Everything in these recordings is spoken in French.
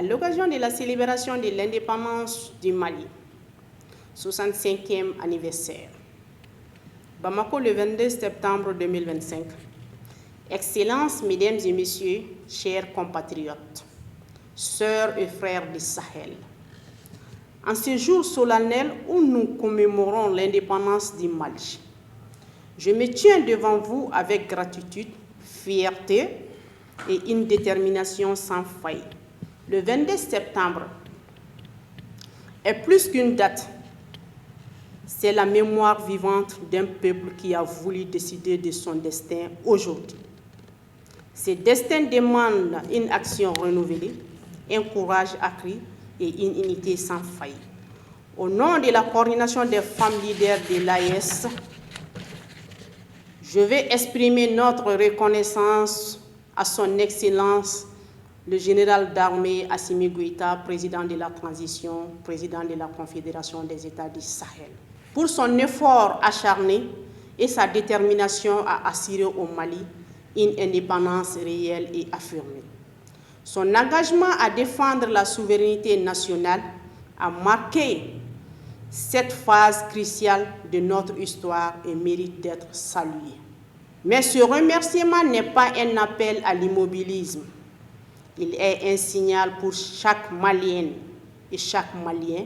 l'occasion de la célébration de l'indépendance du Mali, 65e anniversaire, Bamako le 22 septembre 2025. Excellences, Mesdames et Messieurs, chers compatriotes, sœurs et frères du Sahel, en ce jour solennel où nous commémorons l'indépendance du Mali, je me tiens devant vous avec gratitude, fierté et une détermination sans faille. Le 22 septembre est plus qu'une date, c'est la mémoire vivante d'un peuple qui a voulu décider de son destin aujourd'hui. Ce destin demande une action renouvelée, un courage accru et une unité sans faille. Au nom de la coordination des femmes leaders de l'AES, je vais exprimer notre reconnaissance à son Excellence, le général d'armée Assimi Goïta, président de la transition, président de la Confédération des États du Sahel, pour son effort acharné et sa détermination à assurer au Mali une indépendance réelle et affirmée. Son engagement à défendre la souveraineté nationale a marqué cette phase cruciale de notre histoire et mérite d'être salué. Mais ce remerciement n'est pas un appel à l'immobilisme. Il est un signal pour chaque Malienne et chaque Malien,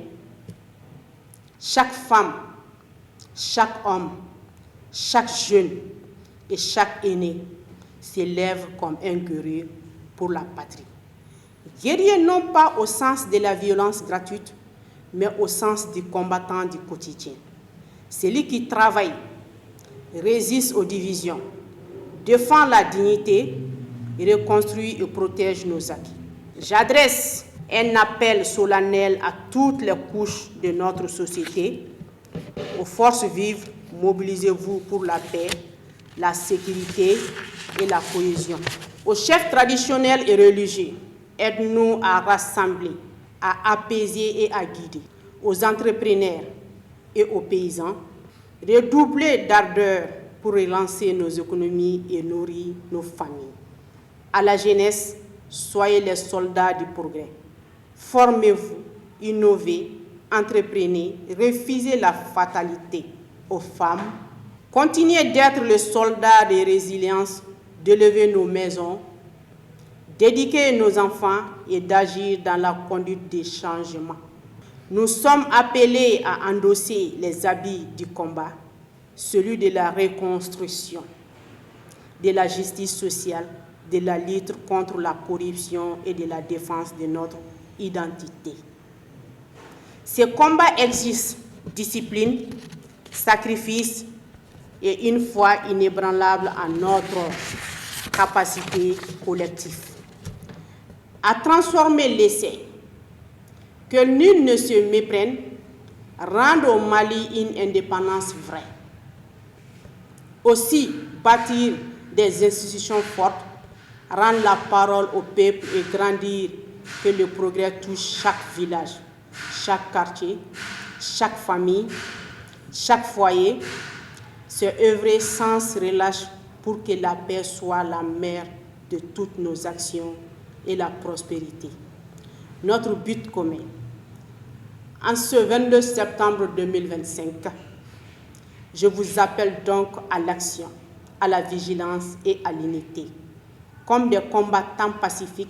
chaque femme, chaque homme, chaque jeune et chaque aîné s'élève comme un guerrier pour la patrie. Guerrier non pas au sens de la violence gratuite, mais au sens du combattant du quotidien. Celui qui travaille, résiste aux divisions, défend la dignité, reconstruit et protège nos acquis. J'adresse un appel solennel à toutes les couches de notre société. Aux forces vives, mobilisez-vous pour la paix, la sécurité et la cohésion. Aux chefs traditionnels et religieux, aide-nous à rassembler, à apaiser et à guider. Aux entrepreneurs et aux paysans, redoublez d'ardeur pour relancer nos économies et nourrir nos familles. À la jeunesse, soyez les soldats du progrès. Formez-vous, innovez, entreprenez, refusez la fatalité. Aux femmes, continuez d'être le soldat de résilience, d'élever nos maisons, d'éduquer nos enfants et d'agir dans la conduite des changements. Nous sommes appelés à endosser les habits du combat, celui de la reconstruction, de la justice sociale, de la lutte contre la corruption et de la défense de notre identité. Ce combat exige discipline, sacrifice et une foi inébranlable en notre capacité collective à transformer l'essai. Que nul ne se méprenne, rendre au Mali une indépendance vraie. Aussi, bâtir des institutions fortes, rendre la parole au peuple et grandir que le progrès touche chaque village, chaque quartier, chaque famille, chaque foyer, se œuvrer sans relâche pour que la paix soit la mère de toutes nos actions et la prospérité. Notre but commun, en ce 22 septembre 2025, je vous appelle donc à l'action, à la vigilance et à l'unité. Comme des combattants pacifiques,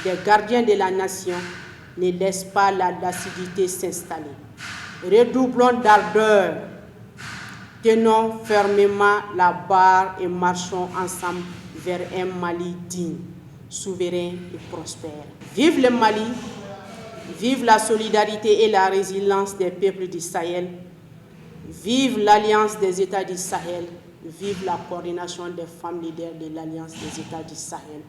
des gardiens de la nation, ne laissent pas la lucidité s'installer. Redoublons d'ardeur, tenons fermement la barre et marchons ensemble vers un Mali digne, souverain et prospère. Vive le Mali, vive la solidarité et la résilience des peuples du Sahel, vive l'Alliance des États du Sahel, vive la coordination des femmes leaders de l'Alliance des États du Sahel.